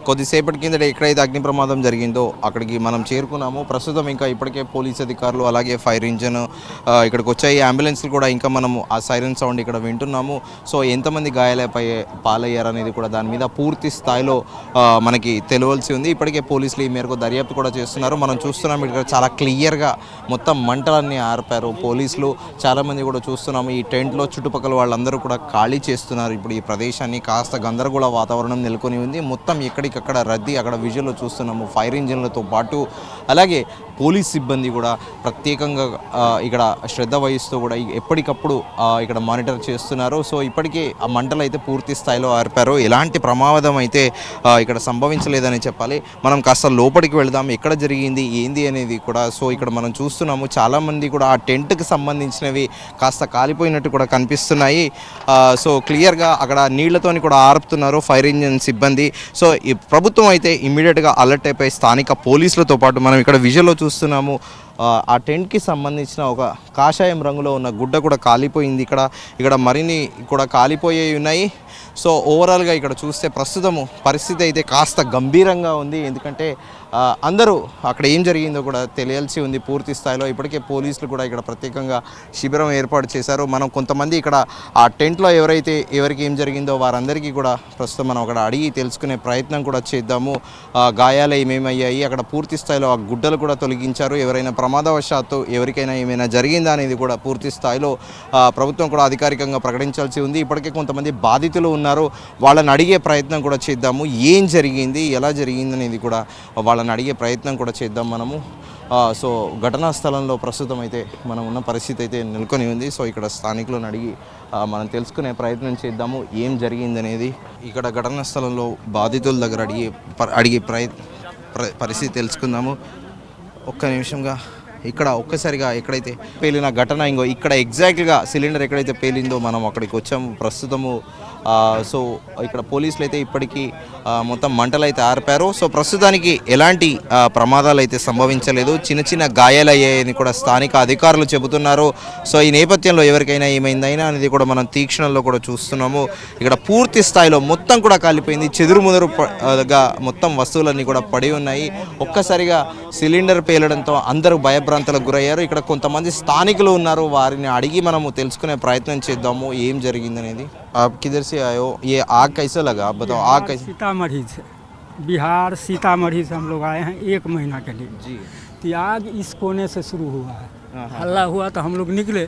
కొద్దిసేపటి కిందట ఎక్కడైతే అగ్ని ప్రమాదం జరిగిందో అక్కడికి మనం చేరుకున్నాము. ప్రస్తుతం ఇంకా ఇప్పటికే పోలీస్ అధికారులు అలాగే ఫైర్ ఇంజన్ ఇక్కడికి వచ్చాయి. అంబులెన్స్లు కూడా ఇంకా మనము ఆ సైరన్ సౌండ్ ఇక్కడ వింటున్నాము. సో ఎంతమంది పాలయ్యారనేది కూడా దాని మీద పూర్తి స్థాయిలో మనకి తెలియాల్సి ఉంది. ఇప్పటికే పోలీసులు ఈ మేరకు దర్యాప్తు కూడా చేస్తున్నారు. మనం చూస్తున్నాము ఇక్కడ చాలా క్లియర్గా మొత్తం మంటలన్నీ ఆర్పారు పోలీసులు. చాలామంది కూడా చూస్తున్నాము ఈ టెంట్లో చుట్టుపక్కల వాళ్ళందరూ కూడా ఖాళీ చేస్తున్నారు. ఇప్పుడు ఈ ప్రదేశాన్ని కాస్త గందరగోళ వాతావరణం నెలకొని ఉంది. మొత్తం ఎక్కడికక్కడ రద్దీ అక్కడ విజువల్లో చూస్తున్నాము. ఫైర్ ఇంజిన్లతో పాటు అలాగే పోలీస్ సిబ్బంది కూడా ప్రత్యేకంగా ఇక్కడ శ్రద్ధ వహిస్తూ కూడా ఎప్పటికప్పుడు ఇక్కడ మానిటర్ చేస్తున్నారు. సో ఇప్పటికే ఆ మంటలు అయితే పూర్తి స్థాయిలో ఆర్పారు. ఎలాంటి ప్రమాదం అయితే ఇక్కడ సంభవించలేదని చెప్పాలి. మనం కాస్త లోపలికి వెళదాం, ఎక్కడ జరిగింది ఏంది అనేది కూడా. సో ఇక్కడ మనం చూస్తున్నాము చాలామంది కూడా ఆ టెంట్కి సంబంధించినవి కాస్త కాలిపోయినట్టు కూడా కనిపిస్తున్నాయి. సో క్లియర్గా అక్కడ నీళ్లతోని కూడా ఆర్పుతున్నారు ఫైర్ ఇంజిన్ సిబ్బంది. సో ఈ ప్రభుత్వం అయితే ఇమ్మీడియట్గా అలర్ట్ అయిపోయి స్థానిక పోలీసులతో పాటు మనం ఇక్కడ విజువల్లో చూస్తున్నాము ఆ టెంట్కి సంబంధించిన ఒక కాషాయం రంగులో ఉన్న గుడ్డ కూడా కాలిపోయింది. ఇక్కడ మరిన్ని కూడా కాలిపోయేవి ఉన్నాయి. సో ఓవరాల్గా ఇక్కడ చూస్తే ప్రస్తుతము పరిస్థితి అయితే కాస్త గంభీరంగా ఉంది. ఎందుకంటే అందరూ అక్కడ ఏం జరిగిందో కూడా తెలియాల్సి ఉంది పూర్తి స్థాయిలో. ఇప్పటికే పోలీసులు కూడా ఇక్కడ ప్రత్యేకంగా శిబిరం ఏర్పాటు చేశారు. మనం కొంతమంది ఇక్కడ ఆ టెంట్లో ఎవరికి ఏం జరిగిందో వారందరికీ కూడా ప్రస్తుతం మనం అక్కడ అడిగి తెలుసుకునే ప్రయత్నం కూడా చేద్దాము. గాయాలు ఏమేమయ్యాయి, అక్కడ పూర్తి స్థాయిలో ఆ గుడ్డలు కూడా తొలగించారు. ఎవరైనా ప్రమాదవశాత్తు ఎవరికైనా ఏమైనా జరిగిందా అనేది కూడా పూర్తి స్థాయిలో ప్రభుత్వం కూడా అధికారికంగా ప్రకటించాల్సి ఉంది. ఇప్పటికే కొంతమంది బాధితులు ఉన్నారు, వాళ్ళని అడిగే ప్రయత్నం కూడా చేద్దాము. ఏం జరిగింది, ఎలా జరిగింది అనేది కూడా వాళ్ళని అడిగే ప్రయత్నం కూడా చేద్దాం మనము. సో ఘటనా స్థలంలో ప్రస్తుతం అయితే మనం ఉన్న పరిస్థితి అయితే నెలకొని ఉంది. సో ఇక్కడ స్థానికులను అడిగి మనం తెలుసుకునే ప్రయత్నం చేద్దాము ఏం జరిగిందనేది. ఇక్కడ ఘటనా స్థలంలో బాధితుల దగ్గర అడిగే పరిస్థితి తెలుసుకుందాము. ఒక్క నిమిషంగా ఇక్కడ ఒక్కసారిగా ఎక్కడైతే పేలిన ఘటన ఇక్కడ ఎగ్జాక్ట్గా సిలిండర్ ఎక్కడైతే పేలిందో మనం అక్కడికి వచ్చాము ప్రస్తుతము. సో ఇక్కడ పోలీసులు అయితే ఇప్పటికీ మొత్తం మంటలు అయితే ఆర్పారు. సో ప్రస్తుతానికి ఎలాంటి ప్రమాదాలు అయితే సంభవించలేదు, చిన్న గాయాలయ్యాయని కూడా స్థానిక అధికారులు చెబుతున్నారు. సో ఈ నేపథ్యంలో ఎవరికైనా ఏమైందైనా అనేది కూడా మనం తీక్షణంలో కూడా చూస్తున్నాము. ఇక్కడ పూర్తి స్థాయిలో మొత్తం కూడా కాలిపోయింది, చెదురుముదురుగా మొత్తం వస్తువులన్నీ కూడా పడి ఉన్నాయి. ఒక్కసారిగా సిలిండర్ పేలడంతో అందరూ భయభ్రాంతులకు గురయ్యారు. ఇక్కడ కొంతమంది స్థానికులు ఉన్నారు, వారిని అడిగి మనము తెలుసుకునే ప్రయత్నం చేద్దాము ఏం జరిగిందనేది. आप किधर से आए हो, ये आग कैसे लगा आप बताओ? आग कैसे? सीतामढ़ी से, बिहार सीतामढ़ी से हम लोग आए हैं 1 महीना के लिए जी। तो आग इस कोने से शुरू हुआ है। हाँ। हल्ला हुआ तो हम लोग निकले,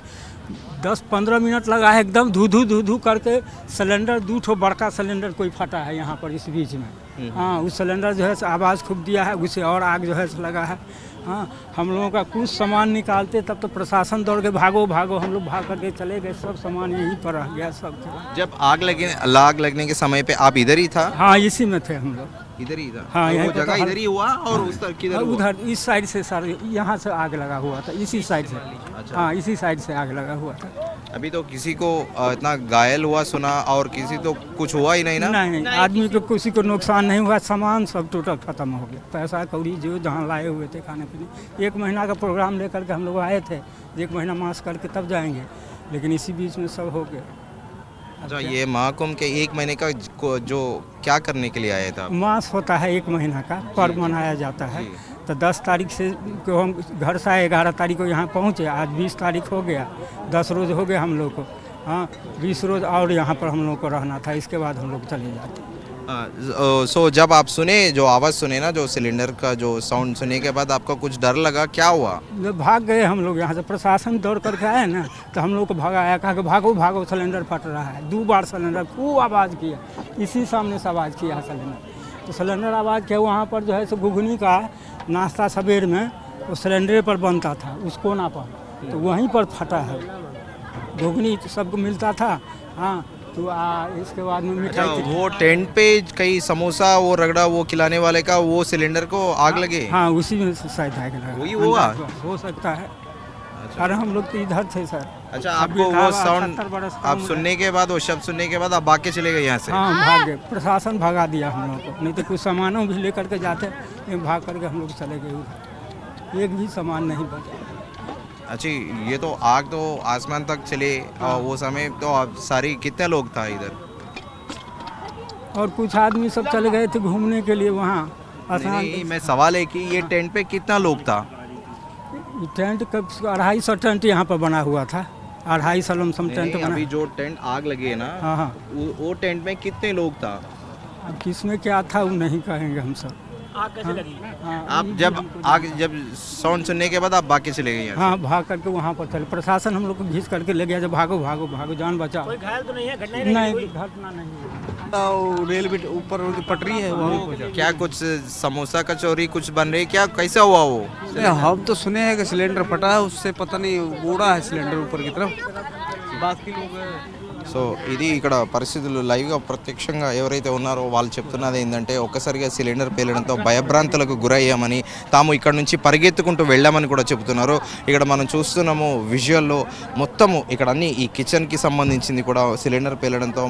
10-15 मिनट लगा है, एकदम धू धू करके सिलेंडर 2 ठो बड़का सिलेंडर कोई फटा है यहाँ पर इस बीच में। हाँ, उस सिलेंडर जो है आवाज़ खूब दिया है, उसे और आग जो है लगा है। हाँ, हम लोगों का कुछ सामान निकालते तब तो प्रशासन दौड़ के भागो, हम लोग भाग करके चले गए, सब सामान यहीं पर रह गया सब। जब आग लगने के समय पे आप इधर ही था? हाँ, इसी में थे हम लोग, इधर ही था? हाँ, तो यहीं वो पे जगह इधर ही हुआ और उस तरफ किधर हुआ? उधर इस साइड से सर, यहाँ से आग लगा हुआ था, इसी साइड से। अच्छा। हाँ, इसी साइड से आग लगा हुआ था। अभी तो किसी को इतना घायल हुआ सुना और किसी तो कुछ हुआ ही नहीं ना? नहीं, आदमी को किसी को नुकसान नहीं हुआ, सामान सब टोटल खत्म हो गया, पैसा कौड़ी जो जहाँ लाए हुए थे खाने पीने। 1 महीना का प्रोग्राम लेकर के हम लोग आए थे, 1 महीना मास्क करके तब जाएंगे, लेकिन इसी बीच में सब हो गया। अच्छा, ये महाकुंभ के 1 महीने का जो क्या करने के लिए आया था? मास होता है 1 महीना का, पर्व मनाया जाता है। तो 10 तारीख से को हम घर से आए, 11 तारीख को यहाँ पहुँचे, आज 20 तारीख हो गया, 10 रोज़ हो गए हम लोग को। हाँ, 20 रोज़ और यहाँ पर हम लोग को रहना था, इसके बाद हम लोग चले जाते। सो जब आप सुने, जो आवाज़ सुने ना, जो सिलेंडर का जो साउंड सुनने के बाद आपका कुछ डर लगा, क्या हुआ? भाग गए हम लोग यहाँ से, प्रशासन दौड़ करके आए ना, तो हम लोग को भगाया, कहा कि भागो सिलेंडर फट रहा है। 2 बार सिलेंडर खूब आवाज़ किया, इसी सामने से आवाज़ किया सिलेंडर, तो सिलेंडर आवाज़ किया। वहाँ पर जो है सो घुघनी का नाश्ता सवेर में वो सिलेंडर पर बनता था, उस कोना पर, तो वहीं पर फटा है। घुघनी सबको मिलता था। हाँ, तो इसके बाद में मिठाई। वो टेंट पे कई समोसा वो रगड़ा वो खिलाने वाले का वो सिलेंडर को आग लगे? हाँ, उसी में शायद आग लगा, वही हुआ हो सकता है। अरे हम लोग तो इधर थे सर। अच्छा, आपको वो साउंड आप सुनने के बाद, वो शब्द सुनने के बाद आप भाग के चले गए यहाँ से? हाँ, भाग गए, प्रशासन भगा दिया हम लोग को, नहीं तो कुछ सामानों भी लेकर के जाते, लेकिन भाग करके हम लोग चले गए उधर, एक भी सामान नहीं बचा। अच्छा, ये तो आग तो आसमान तक चले और वो समय तो सारी कितने लोग था इधर? और कुछ आदमी सब चले गए थे घूमने के लिए वहाँ आसान। नहीं, मैं सवाल है कि ये टेंट पे कितना लोग था? टेंट का 250 टेंट यहाँ पर बना हुआ था, 250 लमसम टेंट नहीं, बना। अभी जो टेंट आग लगी है ना, हाँ हाँ, वो टेंट में कितने लोग था? अब किसमें क्या था वो नहीं कहेंगे हम सब। आग कैसे लगी? आप जब साउंड सुनने के बाद आप बाकी चले गए यहाँ हाँ, भाग करके वहाँ पर चले, प्रशासन हम लोग को घींच करके ले गया, जब भागो भागो भागो जान बचाओ। कोई घायल तो नहीं है? घटना नहीं, घटना नहीं है। रेलवे ऊपर वो जो पटरी है वहाँ से? क्या कुछ समोसा कचौरी कुछ बन रही, क्या कैसा हुआ वो? हम तो सुने हैं कि सिलेंडर फटा है, उससे पता नहीं उड़ा है सिलेंडर ऊपर की तरफ। बाकी लोग సో ఇది ఇక్కడ పరిస్థితులు లైవ్గా ప్రత్యక్షంగా ఎవరైతే ఉన్నారో వాళ్ళు చెప్తున్నది ఏంటంటే ఒక్కసారిగా సిలిండర్ పేలడంతో భయభ్రాంతులకు గురయ్యామని, తాము ఇక్కడ నుంచి పరిగెత్తుకుంటూ వెళ్ళామని కూడా చెబుతున్నారు. ఇక్కడ మనం చూస్తున్నాము విజువల్లో మొత్తము ఇక్కడ అన్ని ఈ కిచెన్కి సంబంధించింది కూడా సిలిండర్ పేలడంతో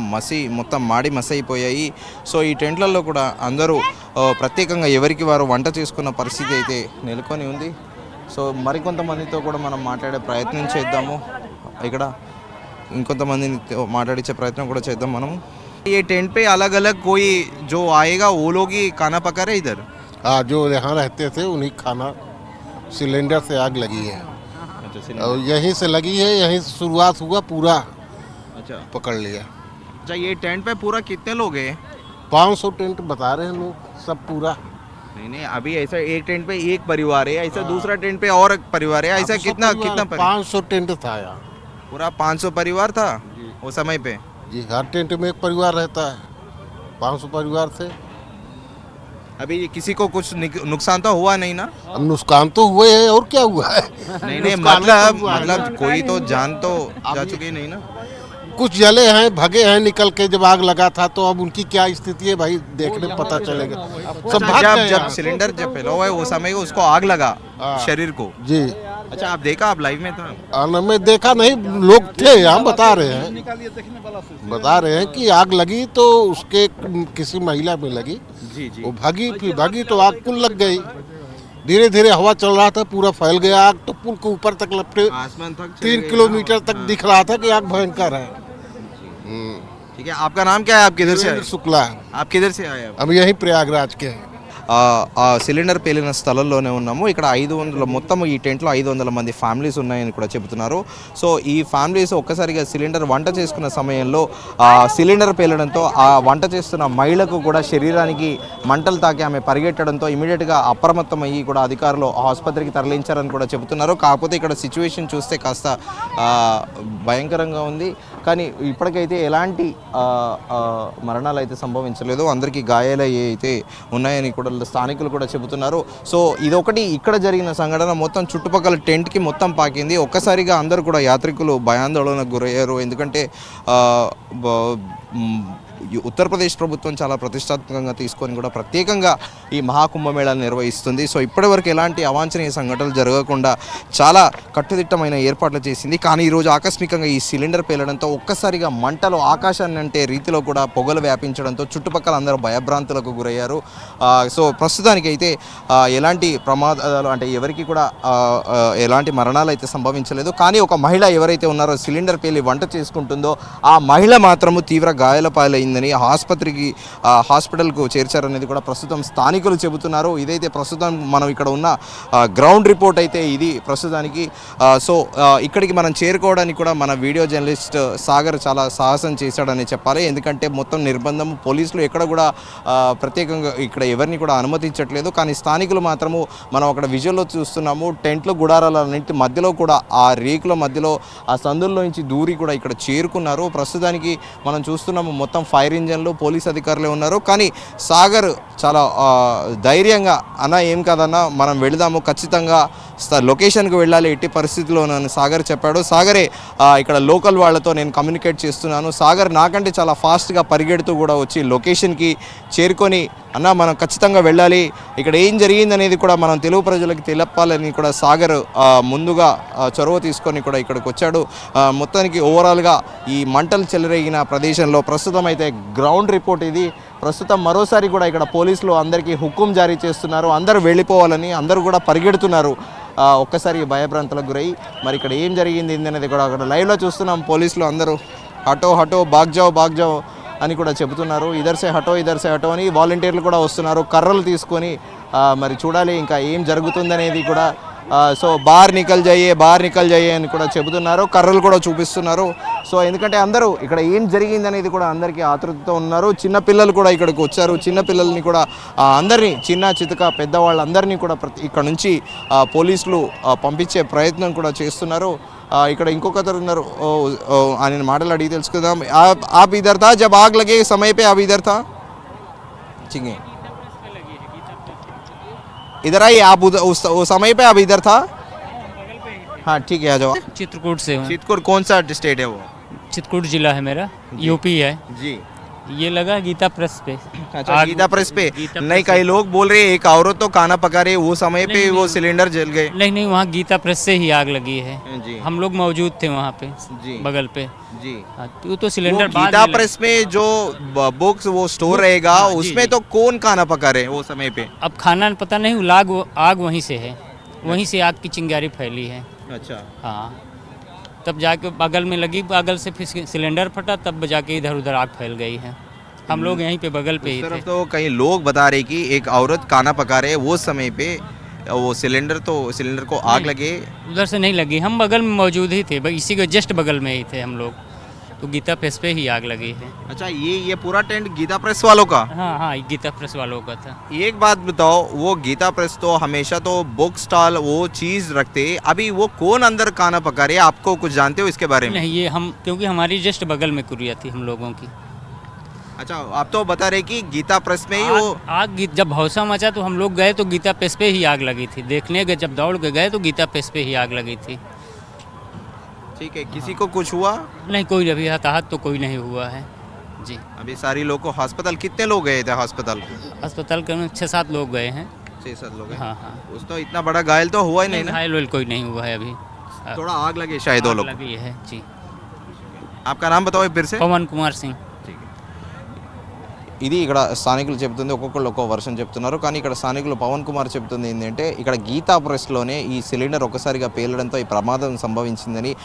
మొత్తం మాడి మసి అయిపోయాయి. సో ఈ టెంట్లలో కూడా అందరూ ప్రత్యేకంగా ఎవరికి వారు వంట చేసుకున్న పరిస్థితి అయితే నెలకొని ఉంది. సో మరికొంతమందితో కూడా మనం మాట్లాడే ప్రయత్నం చేద్దాము. ఇక్కడ ఇంకొంతమందిని మాట్లాడించే ప్రయత్నం కూడా చేద్దాం మనం. ये टेंट पे अलग अलग कोई जो आएगा वो लोग ही खाना पका रहे इधर? हाँ, जो यहाँ रहते थे उन्हीं खाना सिलेंडर से आग लगी है। अच्छा, और यहीं से लगी है, यहीं से शुरुआत हुआ, पूरा अच्छा पकड़ लिया। अच्छा, ये टेंट पे पूरा कितने लोग हैं? 500 टेंट बता रहे हैं लोग, सब पूरा। नहीं नहीं, अभी ऐसा एक टेंट पे एक परिवार है, ऐसा दूसरा टेंट पे और एक परिवार है, ऐसा कितना कितना 500 टेंट था यहाँ। पूरा 500 परिवार था वो समय पे? जी, हर टेंट में एक परिवार रहता है, 500 परिवार थे। अभी किसी को कुछ नुकसान तो हुआ नहीं ना? अब नुकसान तो हुए है, और क्या हुआ है? नहीं नहीं, नुकसान तो हुआ है। मतलब कोई तो जान तो जा चुकी नहीं ना? कुछ जले हैं, भगे हैं निकल के, जब आग लगा था तो अब उनकी क्या स्थिति है भाई, देखने में पता चलेगा। सब भाग जब गए जब यहाँ। सिलेंडर जब फैला हुआ है वो समय को उसको आग लगा हाँ। शरीर को? जी, अच्छा, आप देखा, आप लाइव में था? मैं देखा नहीं, लोग थे यहाँ, बता रहे हैं कि आग लगी तो उसके किसी महिला में लगी, जी जी। वो भागी, फिर भागी तो आग पुल लग गई। धीरे धीरे हवा चल रहा था, पूरा फैल गया आग, तो पुल के ऊपर तक लपटे, आसमान तक चली 3 गई। किलोमीटर तक दिख रहा था कि आग भयंकर है। ठीक है, आपका नाम क्या है? आप किधर से आए? शुक्ला, आप किधर से आए? हम यही प्रयागराज के हैं। ఆ సిలిండర్ పేలిన స్థలంలోనే ఉన్నాము. ఇక్కడ 500 మొత్తం ఈ టెంట్లో 500 మంది ఫ్యామిలీస్ ఉన్నాయని కూడా చెబుతున్నారు. సో ఈ ఫ్యామిలీస్ ఒక్కసారిగా సిలిండర్ వంట చేసుకున్న సమయంలో సిలిండర్ పేలడంతో ఆ వంట చేస్తున్న మహిళకు కూడా శరీరానికి మంటలు తాకి ఆమె పరిగెట్టడంతో ఇమీడియట్గా అప్రమత్తమయ్యి కూడా అధికారులు ఆసుపత్రికి తరలించారని కూడా చెబుతున్నారు. కాకపోతే ఇక్కడ సిచ్యువేషన్ చూస్తే కాస్త భయంకరంగా ఉంది. కానీ ఇప్పటికైతే ఎలాంటి మరణాలు అయితే సంభవించలేదు, అందరికీ గాయాలు అయితే ఉన్నాయని కూడా స్థానికులు కూడా చెబుతున్నారు. సో ఇదొకటి ఇక్కడ జరిగిన సంఘటన మొత్తం చుట్టుపక్కల టెంట్కి మొత్తం పాకింది. ఒక్కసారిగా అందరూ కూడా యాత్రికులు భయాందోళనకు గురయ్యారు. ఎందుకంటే ఉత్తరప్రదేశ్ ప్రభుత్వం చాలా ప్రతిష్టాత్మకంగా తీసుకొని కూడా ప్రత్యేకంగా ఈ మహాకుంభమేళాను నిర్వహిస్తుంది. సో ఇప్పటివరకు ఎలాంటి అవాంఛనీయ సంఘటనలు జరగకుండా చాలా కట్టుదిట్టమైన ఏర్పాట్లు చేసింది. కానీ ఈరోజు ఆకస్మికంగా ఈ సిలిండర్ పేలడంతో ఒక్కసారిగా మంటలు ఆకాశాన్ని అంటే రీతిలో కూడా పొగలు వ్యాపించడంతో చుట్టుపక్కల అందరూ భయభ్రాంతులకు గురయ్యారు. సో ప్రస్తుతానికైతే ఎలాంటి ప్రమాదాలు అంటే ఎవరికి కూడా ఎలాంటి మరణాలు అయితే సంభవించలేదు. కానీ ఒక మహిళ ఎవరైతే ఉన్నారో సిలిండర్ పేలి వంట చేసుకుంటుందో ఆ మహిళ మాత్రము తీవ్ర గాయాల పాలైందని హాస్పిటల్కు చేర్చారనేది కూడా ప్రస్తుతం స్థానికులు చెబుతున్నారు. ఇదైతే ప్రస్తుతం మనం ఇక్కడ ఉన్న గ్రౌండ్ రిపోర్ట్ అయితే ఇది ప్రస్తుతానికి. సో ఇక్కడికి మనం చేరుకోవడానికి కూడా మన వీడియో జర్నలిస్ట్ సాగర్ చాలా సాహసం చేశాడని చెప్పాలి. ఎందుకంటే మొత్తం నిర్బంధం, పోలీసులు ఎక్కడ కూడా ప్రత్యేకంగా ఇక్కడ ఎవరిని కూడా అనుమతించట్లేదు. కానీ స్థానికులు మాత్రము మనం అక్కడ విజువల్లో చూస్తున్నాము, టెంట్లు గుడారాలన్నింటి మధ్యలో కూడా ఆ రేకుల మధ్యలో ఆ సందుల్లో నుంచి దూరి కూడా ఇక్కడ చేరుకున్నారు. ప్రస్తుతానికి మనం చూస్తున్నాము మొత్తం ఫైర్ ఇంజన్లు, పోలీస్ అధికారులే ఉన్నారు. కానీ సాగర్ చాలా ధైర్యంగా అన్న ఏం కాదన్నా మనం వెళదాము, ఖచ్చితంగా లొకేషన్కి వెళ్ళాలి ఎట్టి పరిస్థితిలో నన్ను సాగర్ చెప్పాడు. సాగరే ఇక్కడ లోకల్ వాళ్ళతో నేను కమ్యూనికేట్ చేస్తున్నాను. సాగర్ నాకంటే చాలా ఫాస్ట్గా పరిగెడుతూ కూడా వచ్చి లొకేషన్కి చేరుకొని అన్న మనం ఖచ్చితంగా వెళ్ళాలి, ఇక్కడ ఏం జరిగిందనేది కూడా మనం తెలుగు ప్రజలకు తెలపాలని కూడా సాగర్ ముందుగా చొరవ తీసుకొని కూడా ఇక్కడికి వచ్చాడు. మొత్తానికి ఓవరాల్గా ఈ మంటలు చెలరేగిన ప్రదేశంలో ప్రస్తుతం అయితే గ్రౌండ్ రిపోర్ట్ ఇది. ప్రస్తుతం మరోసారి కూడా ఇక్కడ పోలీసులు అందరికీ హుకుం జారీ చేస్తున్నారు, అందరూ వెళ్ళిపోవాలని, అందరూ కూడా పరిగెడుతున్నారు. ఒక్కసారి భయభ్రాంతులకు గురై మరి ఇక్కడ ఏం జరిగింది అనేది కూడా అక్కడ లైవ్లో చూస్తున్నాం. పోలీసులు అందరూ హటో హటో బాగ్ జావ్ అని కూడా చెబుతున్నారు. ఇదర్ సే హటో అని వాలంటీర్లు కూడా వస్తున్నారు కర్రలు తీసుకొని. మరి చూడాలి ఇంకా ఏం జరుగుతుందనేది కూడా. సో బార్ నికల్ జాయే అని కూడా చెబుతున్నారు, కర్రలు కూడా చూపిస్తున్నారు. సో ఎందుకంటే అందరూ ఇక్కడ ఏం జరిగింది అనేది కూడా అందరికీ ఆతృతతో ఉన్నారు. చిన్నపిల్లలు కూడా ఇక్కడికి వచ్చారు. చిన్నపిల్లల్ని కూడా అందరినీ చిన్న చితక పెద్దవాళ్ళందరినీ కూడా ఇక్కడ నుంచి పోలీసులు పంపించే ప్రయత్నం కూడా చేస్తున్నారు. ఇక్కడ ఇంకొకరు ఉన్నారు, ఆయన మాటలు అడిగి తెలుసుకుందాం. ఆప్ ఇధర్ థా జబ్ ఆగ్ లగే समय पे आप इधर था? ठीक है, इधर आइए आप. उस समय पे आप इधर था? हाँ ठीक है, आ जाओ. चित्रकूट से हूँ। चितकुर कौन सा स्टेट है वो? चित्रकूट जिला है मेरा, यूपी है। जी. ये लगा गीता प्रेस पे। अच्छा, आग- गीता प्रेस पे. गीता नहीं, प्रेस कई लोग बोल रहे हैं एक औरत तो खाना पका रही है, वो समय पे नहीं, वो नहीं। सिलेंडर जल गए. नहीं, वहाँ गीता प्रेस से ही आग लगी है। जी हम लोग मौजूद थे वहाँ पे, जी बगल पे। जी. हाँ, तो वो सिलेंडर बाद गीता में लगा। प्रेस में जो बुक्स वो स्टोर रहेगा, हाँ, जी, उसमें जी। तो कौन खाना पका रहे हैं वो समय पे? अब खाना पता नहीं, आग वहीं से है, वहीं से आग की चिंगारी फैली है। अच्छा. हाँ, तब जाके बगल में लगी, बगल से फिर सिलेंडर फटा, तब जाके इधर उधर आग फैल गई है। हम लोग यहीं पे बगल पे उस ही थे। तरफ तो कई लोग बता रहे कि एक औरत खाना पका रहे, वो समय पे वो सिलेंडर को आग नहीं। लगे. उधर से नहीं लगी, हम बगल में मौजूद ही थे, इसी के जस्ट बगल में ही थे हम लोग, तो गीता प्रेस पे ही आग लगी है। अच्छा, ये पूरा टेंट गीता प्रेस वालों का? हाँ, गीता प्रेस वालों का था। एक बात बताओ, वो गीता प्रेस तो हमेशा तो बुक स्टॉल वो चीज रखते, अभी वो कौन अंदर खाना पका रहे हैं, आपको कुछ जानते हो इसके बारे में? नहीं, ये हम, क्योंकि हमारी जस्ट बगल में कुरिया थी हम लोगों की। अच्छा, आप तो बता रहे कि गीता प्रेस में ही वो. आग जब भौसा मचा तो हम लोग गए तो गीता प्रेस पे ही आग लगी थी, देखने गए, जब दौड़ के गए तो गीता प्रेस पे ही आग लगी थी। ठीक है, किसी को कुछ हुआ? नहीं, कोई अभी हताहत तो कोई नहीं हुआ है जी। अभी सारी लोग को अस्पताल, कितने लोग गए थे अस्पताल? अस्पताल के 6-7 लोग गए हैं। 6-7 लोग गए. हाँ, उस तो इतना बड़ा घायल तो हुआ ही नहीं ना. घायल वायल कोई नहीं हुआ है अभी। थोड़ा आग लगे शायद वो आग लोग. लगी है जी। आपका नाम बताओ फिर से. पवन कुमार सिंह। ఇది ఇక్కడ స్థానికులు చెప్తుంది, ఒక్కొక్కళ్ళు ఒక్కో వర్షన్ చెప్తున్నారు. కానీ ఇక్కడ స్థానికులు పవన్ కుమార్ చెప్తుంది ఏంటంటే ఇక్కడ గీతా ప్రెస్లోనే ఈ సిలిండర్ ఒక్కసారిగా పేలడంతో ఈ ప్రమాదం సంభవించిందని,